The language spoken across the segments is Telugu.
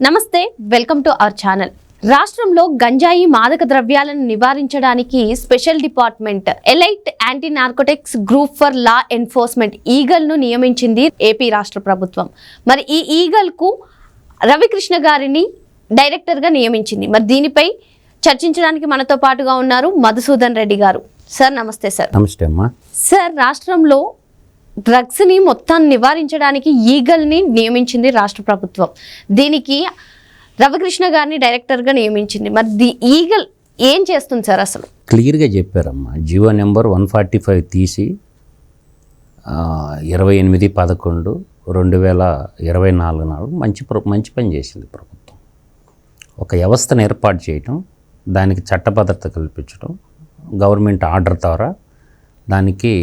నమస్తే, వెల్కమ్ టు అవర్ ఛానల్. రాష్ట్రంలో గంజాయి మాదక ద్రవ్యాలను నివారించడానికి special department elite anti narcotics group for law enforcement eagle ను నియమించింది ఏపీ రాష్ట్ర ప్రభుత్వం. మరి ఈ ఈగల్ కు రవికృష్ణ గారిని డైరెక్టర్ గా నియమించింది. మరి దీనిపై చర్చించడానికి మనతో పాటుగా ఉన్నారు మధుసూదన్ రెడ్డి గారు. సార్ నమస్తే. సార్ నమస్తే అమ్మా. సార్, రాష్ట్రంలో డ్రగ్స్ని మొత్తం నివారించడానికి ఈగల్ని నియమించింది రాష్ట్ర ప్రభుత్వం. దీనికి రవికృష్ణ గారిని డైరెక్టర్గా నియమించింది. మరి ఈగల్ ఏం చేస్తుంది సార్? అసలు క్లియర్గా చెప్పారమ్మా. జీవో నెంబర్ 145 తీసి 28/11/2024 నాడు మంచి పని చేసింది ప్రభుత్వం. ఒక వ్యవస్థను ఏర్పాటు చేయటం, దానికి చట్టభద్రత కల్పించడం, గవర్నమెంట్ ఆర్డర్ ద్వారా దానికి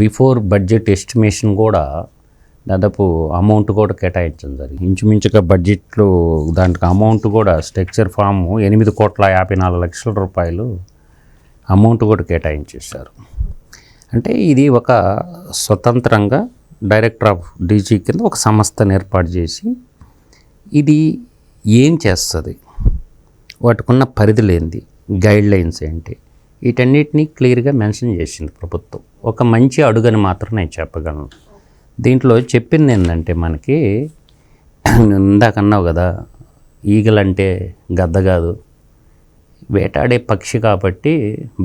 బిఫోర్ బడ్జెట్ ఎస్టిమేషన్ కూడా దాదాపు అమౌంట్ కూడా కేటాయించడం జరిగింది. ఇంచుమించుగా బడ్జెట్లో దాంట్లో అమౌంట్ కూడా స్ట్రక్చర్ ఫామ్ 8,54,00,000 రూపాయలు అమౌంట్ కూడా కేటాయించేశారు. అంటే ఇది ఒక స్వతంత్రంగా డైరెక్టర్ ఆఫ్ డీజీ కింద ఒక సంస్థను ఏర్పాటు చేసి ఇది ఏం చేస్తుంది, వాటికున్న పరిధిలేంది, గైడ్ లైన్స్ ఏంటి, వీటన్నిటినీ క్లియర్గా మెన్షన్ చేసింది ప్రభుత్వం. ఒక మంచి అడుగని మాత్రం నేను చెప్పగలను. దీంట్లో చెప్పింది ఏంటంటే, మనకి ఇందాక అన్నావు కదా, ఈగలంటే గద్ద కాదు, వేటాడే పక్షి కాబట్టి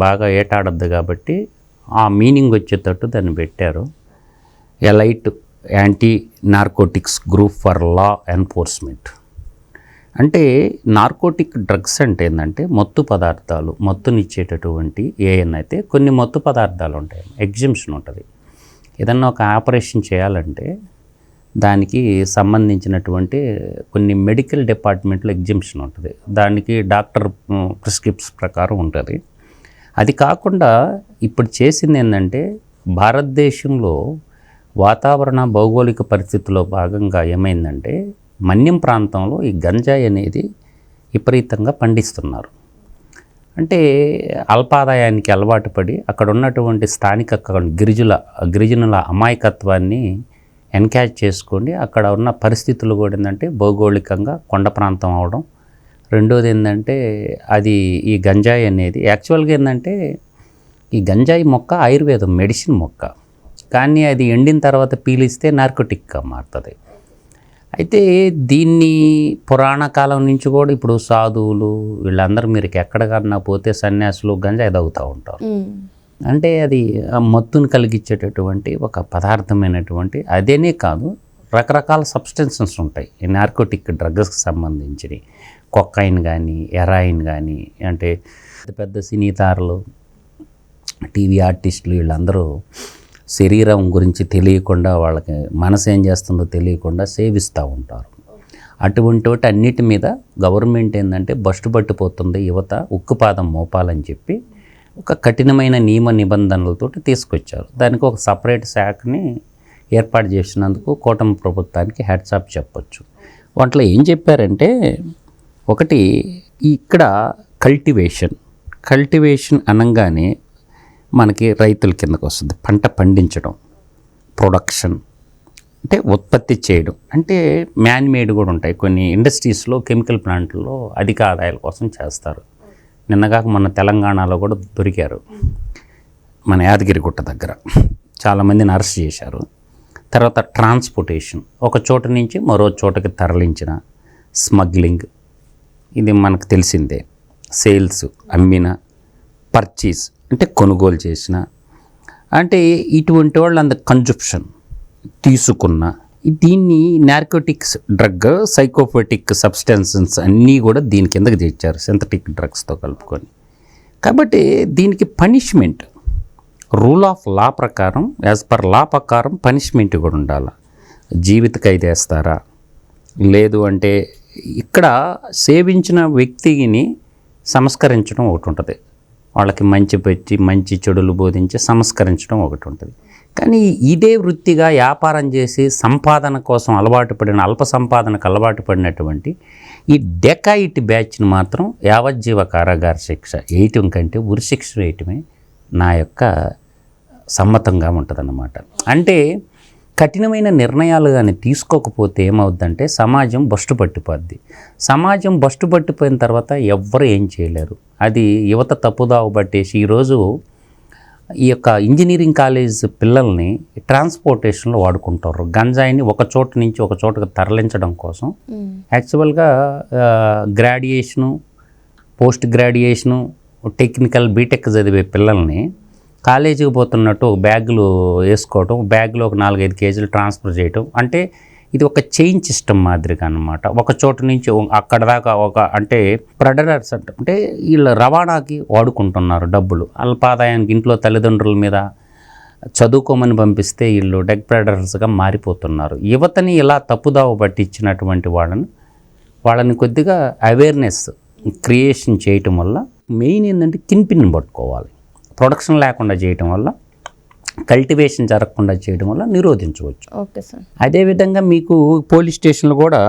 బాగా వేటాడద్దు కాబట్టి ఆ మీనింగ్ వచ్చేటట్టు దాన్ని పెట్టారు. Elite anti narcotics group for law enforcement. అంటే నార్కోటిక్ డ్రగ్స్ అంటే ఏంటంటే మత్తు పదార్థాలు, మత్తునిచ్చేటటువంటి అయితే కొన్ని మత్తు పదార్థాలు ఉంటాయి, ఎగ్జిబిషన్ ఉంటుంది. ఏదన్నా ఒక ఆపరేషన్ చేయాలంటే దానికి సంబంధించినటువంటి కొన్ని మెడికల్ డిపార్ట్మెంట్లో ఎగ్జిబిషన్ ఉంటుంది, దానికి డాక్టర్ ప్రిస్క్రిప్షన్ ప్రకారం ఉంటుంది. అది కాకుండా ఇప్పుడు చేసింది ఏంటంటే, భారతదేశంలో వాతావరణ భౌగోళిక పరిస్థితుల్లో భాగంగా ఏమైందంటే, మన్యం ప్రాంతంలో ఈ గంజాయి అనేది విపరీతంగా పండిస్తున్నారు. అంటే అల్పాదాయానికి అలవాటు పడి అక్కడ ఉన్నటువంటి స్థానిక గిరిజనుల అమాయకత్వాన్ని ఎన్కాష్ చేసుకోండి. అక్కడ ఉన్న పరిస్థితులు కూడా ఏంటంటే భౌగోళికంగా కొండ ప్రాంతం అవడం. రెండోది ఏంటంటే, అది ఈ గంజాయి అనేది యాక్చువల్గా ఏంటంటే, ఈ గంజాయి మొక్క ఆయుర్వేదం మెడిసిన్ మొక్క, కానీ అది ఎండిన తర్వాత పీలిస్తే నార్కోటిక్గా మారుతుంది. అయితే దీన్ని పురాణ కాలం నుంచి కూడా ఇప్పుడు సాధువులు వీళ్ళందరూ మీరు ఎక్కడికన్నా పోతే సన్యాసులు గంజాయి తాగుతూ ఉంటారు. అంటే అది మత్తును కలిగించేటటువంటి ఒక పదార్థమైనటువంటి, అదేనే కాదు రకరకాల సబ్స్టెన్సెస్ ఉంటాయి ఈ నార్కోటిక్ డ్రగ్స్కి సంబంధించినవి. కొకైన్ కానీ, హెరాయిన్ కానీ, అంటే పెద్ద సినీ తారలు, టీవీ ఆర్టిస్టులు వీళ్ళందరూ శరీరం గురించి తెలియకుండా, వాళ్ళకి మనసు ఏం చేస్తుందో తెలియకుండా సేవిస్తూ ఉంటారు. అటువంటి అన్నిటి మీద గవర్నమెంట్ ఏంటంటే బస్టు పట్టిపోతుంది, యువత ఉక్కుపాదం మోపాలని చెప్పి ఒక కఠినమైన నియమ నిబంధనలతో తీసుకొచ్చారు. దానికి ఒక సపరేట్ శాఖని ఏర్పాటు చేసినందుకు కూటమి ప్రభుత్వానికి హ్యాట్స్ ఆఫ్ చెప్పొచ్చు. వాటిలో ఏం చెప్పారంటే, ఒకటి ఇక్కడ కల్టివేషన్ అనగానే మనకి రైతుల కిందకు వస్తుంది. పంట పండించడం, ప్రొడక్షన్ అంటే ఉత్పత్తి చేయడం, అంటే మ్యాన్మేడ్ కూడా ఉంటాయి. కొన్ని ఇండస్ట్రీస్లో కెమికల్ ప్లాంట్లో అధిక ఆదాయాల కోసం చేస్తారు. నిన్నగాక మన తెలంగాణలో కూడా దొరికారు, మన యాదగిరిగుట్ట దగ్గర చాలామందిని అరెస్ట్ చేశారు. తర్వాత ట్రాన్స్పోర్టేషన్, ఒక చోట నుంచి మరో చోటకి తరలించిన స్మగ్లింగ్, ఇది మనకు తెలిసిందే. సేల్స్, అమ్మిన, పర్చేస్ అంటే కొనుగోలు చేసిన, అంటే ఇటువంటి వాళ్ళు అంత కన్జప్షన్ తీసుకున్న, దీన్ని నార్కోటిక్స్ డ్రగ్, సైకోఫోటిక్ సబ్స్టెన్సెస్ అన్నీ కూడా దీని కిందకి తెచ్చారు సింథటిక్ డ్రగ్స్తో కలుపుకొని. కాబట్టి దీనికి పనిష్మెంట్ రూల్ ఆఫ్ లా ప్రకారం, యాజ్ పర్ లా ప్రకారం పనిష్మెంట్ కూడా ఉండాలి. జీవిత ఖైదు వేస్తారా, లేదు అంటే ఇక్కడ సేవించిన వ్యక్తిని సంస్కరించడం ఒకటి ఉంటుంది, వాళ్ళకి మంచి పెట్టి మంచి చెడులు బోధించి సంస్కరించడం ఒకటి ఉంటుంది. కానీ ఇదే వృత్తిగా వ్యాపారం చేసి సంపాదన కోసం అలవాటు పడిన, అల్ప సంపాదనకు అలవాటు పడినటువంటి ఈ డెకాయిట్ బ్యాచ్ని మాత్రం యావజ్జీవ కారాగార శిక్ష వేయటం కంటే ఉరిశిక్ష వేయటమే నా యొక్క సమ్మతంగా ఉంటుందన్నమాట. అంటే కఠినమైన నిర్ణయాలు కానీ తీసుకోకపోతే ఏమవుద్దంటే సమాజం బస్టు పట్టిపోద్ది. సమాజం బస్టు పట్టిపోయిన తర్వాత ఎవ్వరు ఏం చేయలేరు. అది యువత తప్పుదావ పట్టేసి ఈరోజు ఈ యొక్క ఇంజనీరింగ్ కాలేజ్ పిల్లల్ని ట్రాన్స్పోర్టేషన్లో వాడుకుంటారు. గంజాయిని ఒక చోటు నుంచి ఒక చోటుకు తరలించడం కోసం. యాక్చువల్గా graduation, post graduation, technical BTech చదివే పిల్లల్ని కాలేజీకి పోతున్నట్టు బ్యాగులు వేసుకోవటం, బ్యాగులో ఒక 4-5 కేజీలు ట్రాన్స్ఫర్ చేయటం, అంటే ఇది ఒక చైన్ సిస్టమ్ మాదిరిగా అనమాట. ఒక చోటు నుంచి అక్కడ దాకా అంటే ప్రెడరర్స్ అంటే వీళ్ళు రవాణాకి వాడుకుంటున్నారు డబ్బులు. అల్పాదాయానికి ఇంట్లో తల్లిదండ్రుల మీద చదువుకోమని పంపిస్తే వీళ్ళు డెగ్ ప్రెడరర్స్గా మారిపోతున్నారు. యువతని ఇలా తప్పుదావ పట్టించినటువంటి వాళ్ళని కొద్దిగా అవేర్నెస్ క్రియేషన్ చేయటం వల్ల మెయిన్ ఏంటంటే కిన్పిన్ని పట్టుకోవాలి. ప్రొడక్షన్ లేకుండా చేయటం వల్ల, కల్టివేషన్ జరగకుండా చేయడం వల్ల నిరోధించవచ్చు. Okay sir. అదేవిధంగా మీకు పోలీస్ స్టేషన్లు కూడా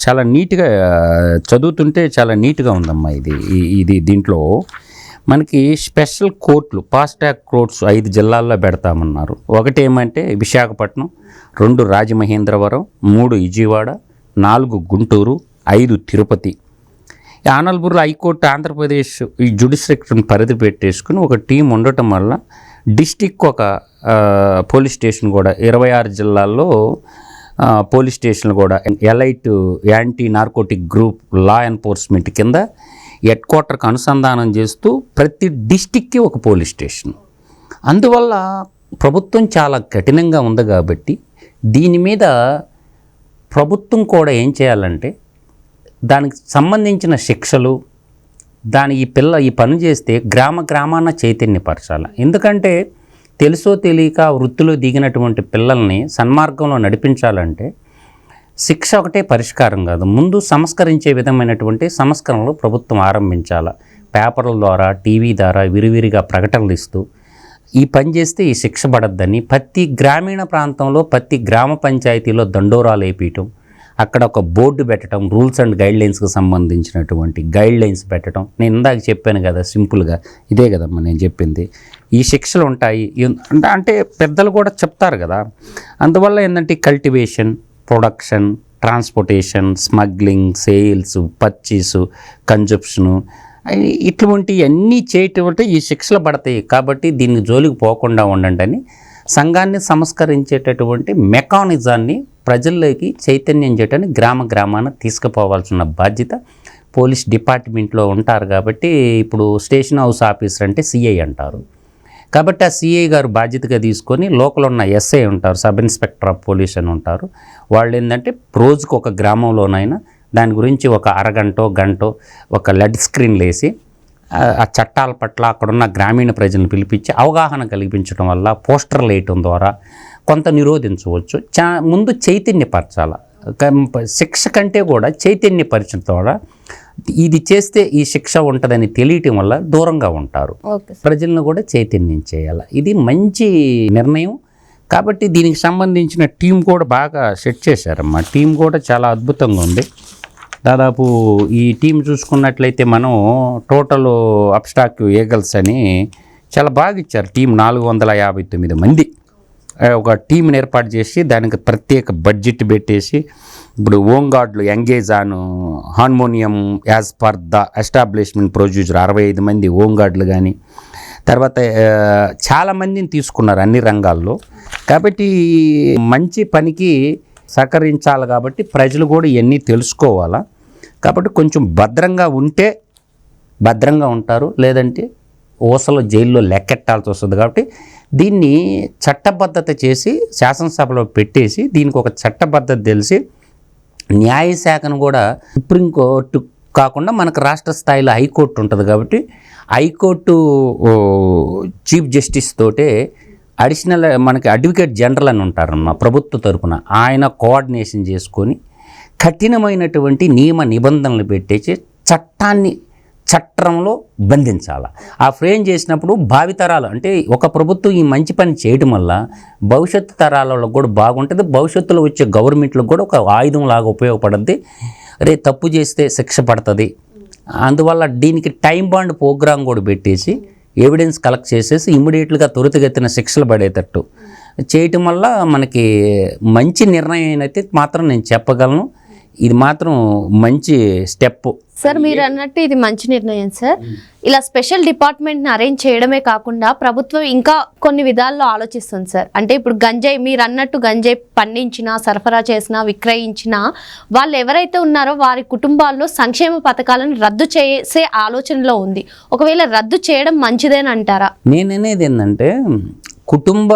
చాలా నీట్గా చదువుతుంటే చాలా నీట్గా ఉందమ్మా. ఇది దీంట్లో మనకి స్పెషల్ కోర్టులు, ఫాస్ట్ ట్రాక్ కోర్ట్స్ 5 జిల్లాల్లో పెడతామన్నారు. ఒకటి ఏమంటే విశాఖపట్నం, 2 రాజమహేంద్రవరం, 3 విజయవాడ, 4 గుంటూరు, 5 తిరుపతి. ఆనల్పూర్ హైకోర్టు ఆంధ్రప్రదేశ్ ఈ జ్యుడిషియరీని పరిధి పెట్టేసుకుని ఒక టీం ఉండటం వల్ల డిస్టిక్ ఒక పోలీస్ స్టేషన్ కూడా 26 జిల్లాల్లో పోలీస్ స్టేషన్లు కూడా elite anti narcotic group law enforcement కింద హెడ్ క్వార్టర్కి అనుసంధానం చేస్తూ ప్రతి డిస్టిక్కి ఒక పోలీస్ స్టేషన్. అందువల్ల ప్రభుత్వం చాలా కఠినంగా ఉంది కాబట్టి దీని మీద ప్రభుత్వం కూడా ఏం చేయాలంటే దానికి సంబంధించిన శిక్షలు, ఈ పని చేస్తే గ్రామాన చైతన్యపరచాలి. ఎందుకంటే తెలుసో తెలియక వృత్తిలో దిగినటువంటి పిల్లల్ని సన్మార్గంలో నడిపించాలంటే శిక్ష ఒకటే పరిష్కారం కాదు. ముందు సంస్కరించే విధమైనటువంటి సంస్కరణలు ప్రభుత్వం ఆరంభించాలి. పేపర్ల ద్వారా, టీవీ ద్వారా విరివిరిగా ప్రకటనలు ఇస్తూ ఈ పని చేస్తే ఈ శిక్ష పడద్దని ప్రతి గ్రామీణ ప్రాంతంలో, ప్రతి గ్రామ పంచాయతీలో దండోరాలు వేపించడం, అక్కడ ఒక బోర్డు పెట్టడం, రూల్స్ అండ్ గైడ్లైన్స్కి సంబంధించినటువంటి గైడ్లైన్స్ పెట్టడం. నేను ఇందాక చెప్పాను కదా, సింపుల్గా ఇదే కదమ్మా నేను చెప్పింది. ఈ శిక్షలు ఉంటాయి అంటే పెద్దలు కూడా చెప్తారు కదా. అందువల్ల ఏంటంటే cultivation, production, transportation, smuggling, sales, purchase, consumption, ఇటువంటి అన్నీ చేయటం అంటే ఈ శిక్షలు పడతాయి. కాబట్టి దీనికి జోలికి పోకుండా ఉండండి అని సంఘాన్ని సంస్కరించేటటువంటి మెకానిజాన్ని ప్రజల్లోకి చైతన్యం చేయడానికి గ్రామాన తీసుకుపోవాల్సిన బాధ్యత పోలీస్ డిపార్ట్మెంట్లో ఉంటారు. కాబట్టి ఇప్పుడు స్టేషన్ హౌస్ ఆఫీసర్ అంటే సిఐ అంటారు. కాబట్టి ఆ సిఐ గారు బాధ్యతగా తీసుకొని లోకల్ ఉన్న ఎస్ఐ ఉంటారు, సబ్ ఇన్స్పెక్టర్ ఆఫ్ పోలీస్ అని ఉంటారు. వాళ్ళు ఏంటంటే రోజుకు ఒక గ్రామంలోనైనా దాని గురించి ఒక గంటో ఒక లెడ్ స్క్రీన్లు వేసి ఆ చట్టాల పట్ల అక్కడున్న గ్రామీణ ప్రజలను పిలిపించి అవగాహన కల్పించడం వల్ల, పోస్టర్లు వేయటం ద్వారా కొంత నిరోధించవచ్చు. ముందు చైతన్యపరచాల. శిక్ష కంటే కూడా చైతన్యపరచడం ద్వారా ఇది చేస్తే ఈ శిక్ష ఉంటుందని తెలియటం వల్ల దూరంగా ఉంటారు. ప్రజలను కూడా చైతన్యం చేయాలి. ఇది మంచి నిర్ణయం. కాబట్టి దీనికి సంబంధించిన టీం కూడా బాగా సెట్ చేశారమ్మా. టీం కూడా చాలా అద్భుతంగా ఉంది. దాదాపు ఈ టీం చూసుకున్నట్లయితే మనం టోటల్ అబ్స్ట్రాక్ట్ ఈగల్స్ అని చాలా బాగా ఇచ్చారు. టీం 459 మంది ఒక టీంని ఏర్పాటు చేసి దానికి ప్రత్యేక బడ్జెట్ పెట్టేసి ఇప్పుడు హోంగార్డులు engage on harmonium as per the establishment producer 65 మంది హోంగార్డులు కానీ, తర్వాత చాలామందిని తీసుకున్నారు అన్ని రంగాల్లో. కాబట్టి మంచి పనికి సహకరించాలి. కాబట్టి ప్రజలు కూడా ఇవన్నీ తెలుసుకోవాలా. కాబట్టి కొంచెం భద్రంగా ఉంటే భద్రంగా ఉంటారు, లేదంటే ఓసలో జైల్లో లెక్కెట్టాల్సి వస్తుంది. కాబట్టి దీన్ని చట్టబద్ధత చేసి శాసనసభలో పెట్టేసి దీనికి ఒక చట్టబద్ధత తెలిసి న్యాయశాఖను కూడా సుప్రీంకోర్టు కాకుండా మనకు రాష్ట్ర స్థాయిలో హైకోర్టు ఉంటుంది. కాబట్టి హైకోర్టు చీఫ్ జస్టిస్ తోటే అడిషనల్ మనకి అడ్వకేట్ జనరల్ అని ఉంటారన్నమా ప్రభుత్వ తరపున, ఆయన కోఆర్డినేషన్ చేసుకొని కఠినమైనటువంటి నియమ నిబంధనలు పెట్టేసి చట్టంలో బంధించాలి. ఆ ఫ్రేమ్ చేసినప్పుడు భావితరాలు అంటే ఒక ప్రభుత్వం ఈ మంచి పని చేయడం వల్ల భవిష్యత్తు తరాలలో కూడా బాగుంటుంది. భవిష్యత్తులో వచ్చే గవర్నమెంట్లకు కూడా ఒక ఆయుధం లాగా ఉపయోగపడుద్ది. తప్పు చేస్తే శిక్ష పడుతుంది. అందువల్ల దీనికి టైం బాండ్ ప్రోగ్రాం కూడా పెట్టేసి ఎవిడెన్స్ కలెక్ట్ చేసేసి ఇమ్మీడియట్గా త్వరితగతిన శిక్షలు పడేటట్టు చేయటం వల్ల మనకి మంచి నిర్ణయం అయితే మాత్రం నేను చెప్పగలను. ఇది మాత్రం మంచి స్టెప్. సార్ మీరు అన్నట్టు ఇది మంచి నిర్ణయం సార్. ఇలా స్పెషల్ డిపార్ట్మెంట్ని అరేంజ్ చేయడమే కాకుండా ప్రభుత్వం ఇంకా కొన్ని విధాల్లో ఆలోచిస్తుంది సార్. అంటే ఇప్పుడు గంజాయి మీరు అన్నట్టు గంజాయి పండించినా, సరఫరా చేసినా, విక్రయించినా వాళ్ళు ఎవరైతే ఉన్నారో వారి కుటుంబాల్లో సంక్షేమ పథకాలను రద్దు చేసే ఆలోచనలో ఉంది. ఒకవేళ రద్దు చేయడం మంచిదేనంటారా? నేననేది ఏంటంటే కుటుంబ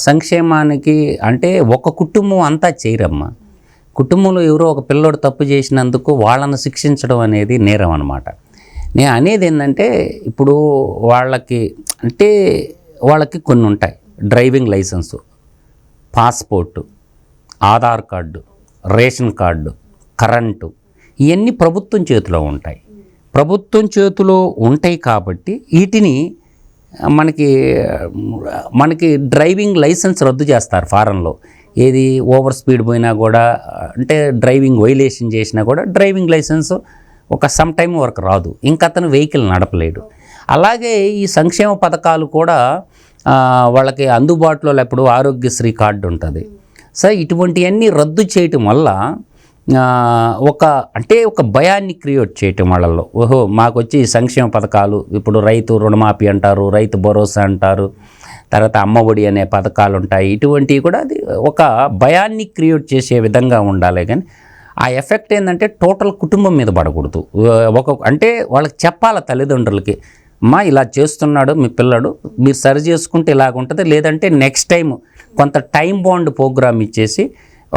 సంక్షేమానికి అంటే ఒక కుటుంబం అంతా చేయరమ్మా. కుటుంబంలో ఎవరో ఒక పిల్లోడు తప్పు చేసినందుకు వాళ్ళను శిక్షించడం అనేది నేరం అన్నమాట. నేను అనేది ఏంటంటే ఇప్పుడు వాళ్ళకి కొన్ని ఉంటాయి. Driving licence, passport, Aadhaar card, ration card, current, ఇవన్నీ ప్రభుత్వం చేతిలో ఉంటాయి. ప్రభుత్వం చేతిలో ఉంటాయి కాబట్టి వీటిని మనకి డ్రైవింగ్ లైసెన్స్ రద్దు చేస్తారు ఫారెన్లో. ఏది ఓవర్ స్పీడ్ పోయినా కూడా, అంటే డ్రైవింగ్ వైలేషన్ చేసినా కూడా డ్రైవింగ్ లైసెన్స్ ఒక సమ్ టైం వరకు రాదు, ఇంకా అతను వెహికల్ నడపలేడు. అలాగే ఈ సంక్షేమ పథకాలు కూడా వాళ్ళకి అందుబాటులో ఇప్పుడు ఆరోగ్యశ్రీ కార్డు ఉంటుంది. సో ఇటువంటివన్నీ రద్దు చేయటం వల్ల ఒక భయాన్ని క్రియేట్ చేయటం వాళ్ళల్లో. ఓహో మాకు వచ్చి సంక్షేమ పథకాలు, ఇప్పుడు రైతు రుణమాఫీ అంటారు, రైతు భరోసా అంటారు, తర్వాత అమ్మఒడి అనే పథకాలు ఉంటాయి. ఇటువంటివి కూడా అది ఒక భయాన్ని క్రియేట్ చేసే విధంగా ఉండాలి. కానీ ఆ ఎఫెక్ట్ ఏంటంటే టోటల్ కుటుంబం మీద పడకూడదు. అంటే వాళ్ళకి చెప్పాలి తల్లిదండ్రులకి, అమ్మా ఇలా చేస్తున్నాడు మీ పిల్లడు, మీరు సరి చేసుకుంటే ఇలాగుంటుంది, లేదంటే నెక్స్ట్ టైం కొంత టైం బాండ్ ప్రోగ్రామ్ ఇచ్చేసి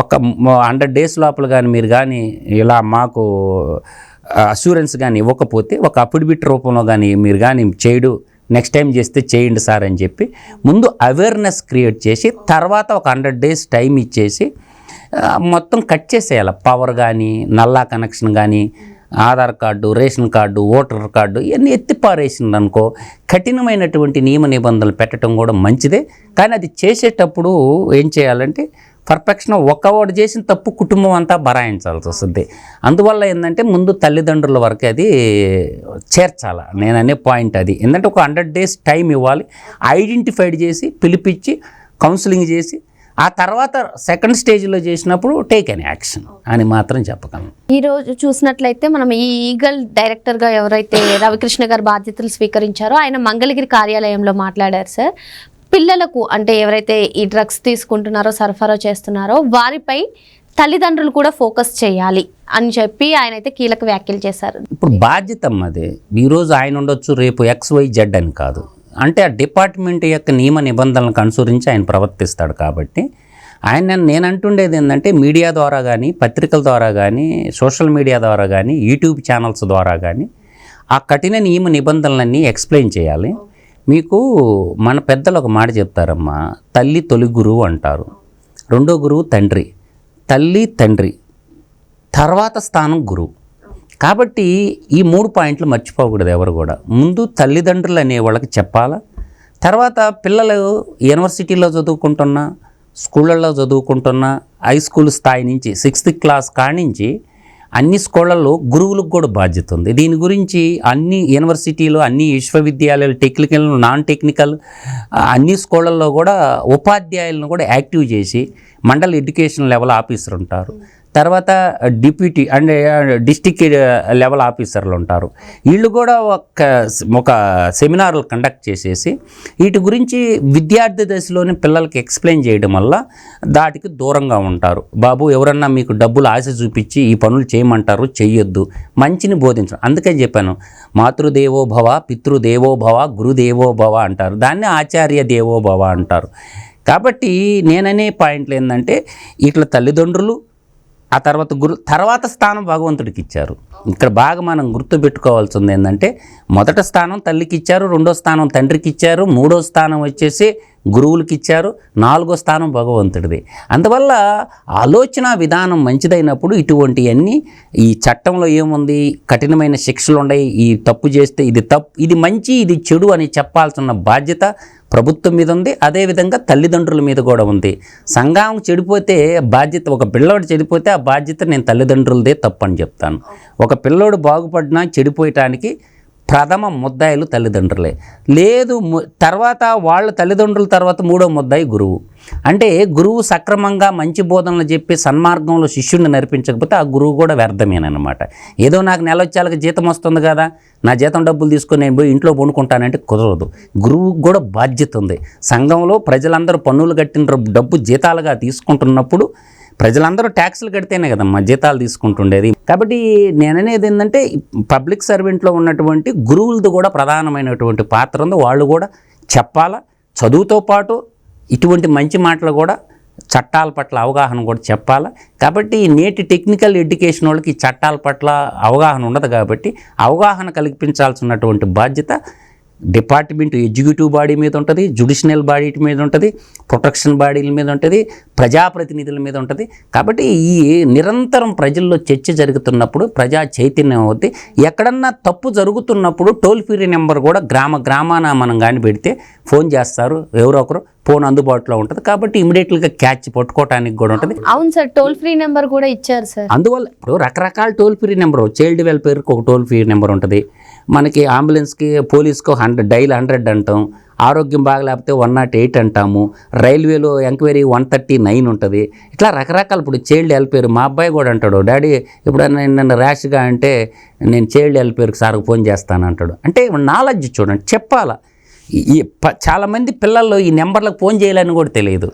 ఒక 100 days లోపల కానీ మీరు కానీ ఇలా మాకు అష్యూరెన్స్ కానీ ఇవ్వకపోతే ఒక అఫిడవిట్ రూపంలో కానీ మీరు కానీ నెక్స్ట్ టైం చేస్తే చేయండి సార్ అని చెప్పి ముందు అవేర్నెస్ క్రియేట్ చేసి తర్వాత ఒక 100 days టైం ఇచ్చేసి మొత్తం కట్ చేసేయాలి. పవర్ కానీ, నల్లా కనెక్షన్ కానీ, Aadhaar card, ration card, voter card ఇవన్నీ ఎత్తిపారేసింది అనుకో, కఠినమైనటువంటి నియమ నిబంధనలు పెట్టడం కూడా మంచిదే. కానీ అది చేసేటప్పుడు ఏం చేయాలంటే పర్ఫెక్షన్ ఒకవాడు చేసిన తప్పు కుటుంబం అంతా బరాయించాల్సి వస్తుంది. అందువల్ల ఏంటంటే ముందు తల్లిదండ్రుల వరకు అది చేర్చాలి. నేను అనే పాయింట్ అది. ఏంటంటే ఒక 100 days టైం ఇవ్వాలి, ఐడెంటిఫైడ్ చేసి పిలిపించి కౌన్సిలింగ్ చేసి ఆ తర్వాత సెకండ్ స్టేజ్లో చేసినప్పుడు టేక్ ఎన్ యాక్షన్ అని మాత్రం చెప్పగలను. ఈరోజు చూసినట్లయితే మనం ఈ ఈగల్ డైరెక్టర్గా ఎవరైతే రవికృష్ణ గారు బాధ్యతలు స్వీకరించారో ఆయన మంగళగిరి కార్యాలయంలో మాట్లాడారు సార్. పిల్లలకు అంటే ఎవరైతే ఈ డ్రగ్స్ తీసుకుంటున్నారో, సరఫరా చేస్తున్నారో వారిపై తల్లిదండ్రులు కూడా ఫోకస్ చేయాలి అని చెప్పి ఆయన అయితే కీలక వ్యాఖ్యలు చేశారు. ఇప్పుడు బాధ్యత అదే, ఈరోజు ఆయన ఉండొచ్చు, రేపు XYZ అని కాదు. అంటే ఆ డిపార్ట్మెంట్ యొక్క నియమ నిబంధనలకు అనుసరించి ఆయన ప్రవర్తిస్తాడు. కాబట్టి నేను అంటుండేది ఏంటంటే మీడియా ద్వారా కానీ, పత్రికల ద్వారా కానీ, సోషల్ మీడియా ద్వారా కానీ, యూట్యూబ్ ఛానల్స్ ద్వారా కానీ ఆ కఠిన నియమ నిబంధనలన్నీ ఎక్స్ప్లెయిన్ చేయాలి. మీకు మన పెద్దలు ఒక మాట చెప్తారమ్మా, తల్లి తొలి గురువు అంటారు, రెండో గురువు తండ్రి, తల్లి తండ్రి తర్వాత స్థానం గురువు. కాబట్టి ఈ 3 పాయింట్లు మర్చిపోకూడదు ఎవరు కూడా. ముందు తల్లిదండ్రులు అనే వాళ్ళకి చెప్పాలా, తర్వాత పిల్లలు యూనివర్సిటీలో చదువుకుంటున్నా, స్కూళ్ళల్లో చదువుకుంటున్నా, హై స్కూల్ స్థాయి నుంచి 6th class కానించి అన్ని స్కూళ్ళల్లో గురువులకు కూడా బాధ్యత ఉంది. దీని గురించి అన్ని యూనివర్సిటీలు, అన్ని విశ్వవిద్యాలయాలు, టెక్నికల్, నాన్ టెక్నికల్ అన్ని స్కూళ్ళల్లో కూడా ఉపాధ్యాయులను కూడా యాక్టివ్ చేసి మండల్ ఎడ్యుకేషన్ లెవెల్ ఆఫీసర్ ఉంటారు, తర్వాత డిప్యూటీ అంటే డిస్టిక్ లెవెల్ ఆఫీసర్లు ఉంటారు. వీళ్ళు కూడా ఒక సెమినార్లు కండక్ట్ చేసేసి వీటి గురించి విద్యార్థి దశలోనే పిల్లలకి ఎక్స్ప్లెయిన్ చేయడం వల్ల దాటికి దూరంగా ఉంటారు. బాబు ఎవరన్నా మీకు డబ్బులు ఆశ చూపించి ఈ పనులు చేయమంటారు, చెయ్యొద్దు, మంచిని బోధించడం. అందుకని చెప్పాను, మాతృదేవో భవ, పితృదేవో భవ, గురుదేవో భవ అంటారు, దాన్ని ఆచార్య దేవో భవ అంటారు. కాబట్టి నేననే పాయింట్లు ఏంటంటే ఇట్లా తల్లిదండ్రులు, ఆ తర్వాత స్థానం భగవంతుడికి ఇచ్చారు. ఇక్కడ బాగా మనం గుర్తుపెట్టుకోవాల్సింది ఏంటంటే మొదటి స్థానం తల్లికి ఇచ్చారు, రెండో స్థానం తండ్రికి ఇచ్చారు, మూడో స్థానం వచ్చేసి గురువులకి ఇచ్చారు, 4వ స్థానం భగవంతుడిది. అందువల్ల ఆలోచన విధానం మంచిదైనప్పుడు ఇటువంటివన్నీ ఈ చట్టంలో ఏముంది, కఠినమైన శిక్షలు ఉన్నాయి, ఈ తప్పు చేస్తే ఇది తప్పు, ఇది మంచి, ఇది చెడు అని చెప్పాల్సిన బాధ్యత ప్రభుత్వం మీద ఉంది. అదేవిధంగా తల్లిదండ్రుల మీద కూడా ఉంది. సంఘం చెడిపోతే బాధ్యత, ఒక పిల్లోడు చెడిపోతే ఆ బాధ్యత నేను తల్లిదండ్రులదే తప్పు అని చెప్తాను. ఒక పిల్లోడు బాగుపడినా చెడిపోయటానికి ప్రథమ ముద్దాయిలు తల్లిదండ్రులే. లేదు తర్వాత వాళ్ళ తల్లిదండ్రుల తర్వాత మూడో ముద్దాయి గురువు. అంటే గురువు సక్రమంగా మంచి బోధనలు చెప్పి సన్మార్గంలో శిష్యుడిని నడిపించకపోతే ఆ గురువు కూడా వ్యర్థమేనమాట. ఏదో నాకు నెల వచ్చేళ్ళకి జీతం వస్తుంది కదా, నా జీతం డబ్బులు తీసుకొని నేను పోయి ఇంట్లో వండుకుంటానంటే కుదరదు. గురువుకు కూడా బాధ్యత ఉంది. సంఘంలో ప్రజలందరూ పన్నులు కట్టిన డబ్బు జీతాలుగా తీసుకుంటున్నప్పుడు ప్రజలందరూ ట్యాక్సులు కడితేనే కదమ్మా జీతాలు తీసుకుంటుండేది. కాబట్టి నేననేది ఏంటంటే పబ్లిక్ సర్వెంట్లో ఉన్నటువంటి గురువులది కూడా ప్రధానమైనటువంటి పాత్ర ఉంది. వాళ్ళు కూడా చెప్పాలా, చదువుతో పాటు ఇటువంటి మంచి మాటలు కూడా చట్టాల పట్ల అవగాహన కూడా చెప్పాలా. కాబట్టి నేటి టెక్నికల్ ఎడ్యుకేషన్ వాళ్ళకి చట్టాల పట్ల అవగాహన ఉండదు. కాబట్టి అవగాహన కల్పించాల్సినటువంటి బాధ్యత డిపార్ట్మెంట్ ఎగ్జిక్యూటివ్ బాడీ మీద ఉంటుంది, జ్యుడిషియల్ బాడీ మీద ఉంటుంది, ప్రొటెక్షన్ బాడీల మీద ఉంటుంది, ప్రజాప్రతినిధుల మీద ఉంటుంది. కాబట్టి ఈ నిరంతరం ప్రజల్లో చర్చ జరుగుతున్నప్పుడు ప్రజా చైతన్యం అవుద్ది. ఎక్కడన్నా తప్పు జరుగుతున్నప్పుడు టోల్ ఫ్రీ నెంబర్ కూడా గ్రామాన మనం కానీ పెడితే ఫోన్ చేస్తారు, ఎవరో ఒకరు ఫోన్ అందుబాటులో ఉంటుంది. కాబట్టి ఇమీడియట్గా క్యాచ్ పట్టుకోవడానికి కూడా ఉంటుంది. అవును సార్, టోల్ ఫ్రీ నెంబర్ కూడా ఇచ్చారు సార్. అందువల్ల ఇప్పుడు రకరకాల టోల్ ఫ్రీ నెంబర్, చైల్డ్ వెల్ఫేర్కి ఒక టోల్ ఫ్రీ నెంబర్ ఉంటుంది, మనకి అంబులెన్స్కి పోలీస్కి 100 డైల్ 100 అంటాం, ఆరోగ్యం బాగలేకపోతే 108 అంటాము, రైల్వేలో ఎంక్వైరీ 139 ఉంటుంది. ఇట్లా రకరకాల. ఇప్పుడు చైల్డ్ వెల్ఫేర్ మా అబ్బాయి కూడా అంటాడు, డాడీ ఎప్పుడన్నా నన్ను ర్యాష్గా అంటే నేను చైల్డ్ వెల్ఫేర్కి సార్కి ఫోన్ చేస్తాను అంటాడు. అంటే నాలెడ్జ్ చూడండి, చెప్పాలా. చాలామంది పిల్లల్లో ఈ నెంబర్లకు ఫోన్ చేయాలని కూడా తెలియదు.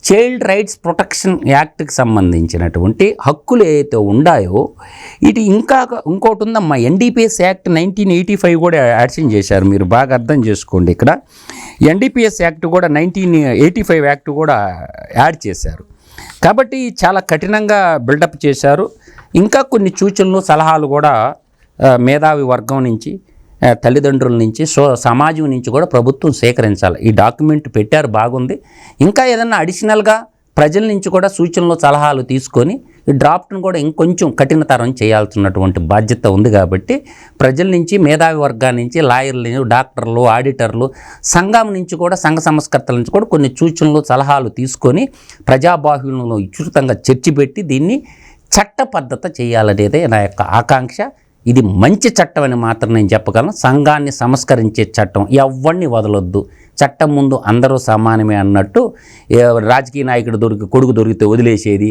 చైల్డ్ రైట్స్ ప్రొటెక్షన్ యాక్ట్కి సంబంధించినటువంటి హక్కులు ఏవైతే ఉన్నాయో ఇటు ఇంకోటి ఉందమ్మా, ఎన్డీపీఎస్ యాక్ట్ 1985 కూడా యాక్షన్ చేశారు. మీరు బాగా అర్థం చేసుకోండి. ఇక్కడ ఎన్డీపీఎస్ యాక్ట్ కూడా 1985 యాక్ట్ కూడా యాడ్ చేశారు. కాబట్టి చాలా కఠినంగా బిల్డప్ చేశారు. ఇంకా కొన్ని సూచనలు సలహాలు కూడా మేధావి వర్గం నుంచి, తల్లిదండ్రుల నుంచి, సమాజం నుంచి కూడా ప్రభుత్వం సేకరించాలి. ఈ డాక్యుమెంట్ పెట్టారు, బాగుంది. ఇంకా ఏదన్నా అడిషనల్గా ప్రజల నుంచి కూడా సూచనలు సలహాలు తీసుకొని ఈ డ్రాఫ్ట్ను కూడా ఇంకొంచెం కఠినతరం చేయాల్సినటువంటి బాధ్యత ఉంది. కాబట్టి ప్రజల నుంచి, మేధావి వర్గాల నుంచి, లాయర్లు, డాక్టర్లు, ఆడిటర్లు, సంఘం నుంచి కూడా, సంఘ సంస్కర్తల నుంచి కూడా కొన్ని సూచనలు సలహాలు తీసుకొని ప్రజాబాహుళ్యంలో విస్తృతంగా చర్చ పెట్టి దీన్ని చట్టబద్ధత చేయాలనేదే నా యొక్క ఆకాంక్ష. ఇది మంచి చట్టం అని మాత్రం నేను చెప్పగలను. సంఘాన్ని సంస్కరించే చట్టం, ఎవరిని వదలొద్దు, చట్టం ముందు అందరూ సమానమే అన్నట్టు. రాజకీయ నాయకుడు కొడుకు దొరికితే వదిలేసేది,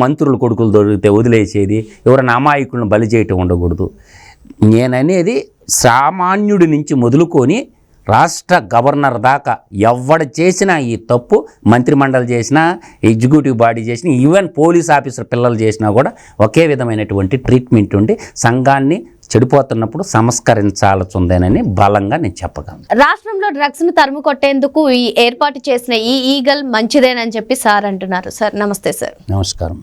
మంత్రులు కొడుకులు దొరికితే వదిలేసేది, ఎవరైనా అమాయకులను బలి చేయటం ఉండకూడదు. నేననేది సామాన్యుడి నుంచి మొదలుకొని రాష్ట్ర గవర్నర్ దాకా ఎవడు చేసినా ఈ తప్పు, మంత్రిమండలి చేసినా, ఎగ్జిక్యూటివ్ బాడీ చేసినా, ఈవెన్ పోలీస్ ఆఫీసర్ పిల్లలు చేసినా కూడా ఒకే విధమైనటువంటి ట్రీట్మెంట్ ఉండి సంఘాన్ని చెడిపోతున్నప్పుడు సంస్కరించాల్సిందేనని బలంగా నేను చెప్పగలను. రాష్ట్రంలో డ్రగ్స్ ను తరుము కొట్టేందుకు ఈ ఏర్పాటు చేసిన ఈ ఈగల్ మంచిదేనని చెప్పి సార్ అంటున్నారు. సార్ నమస్తే సార్. నమస్కారం.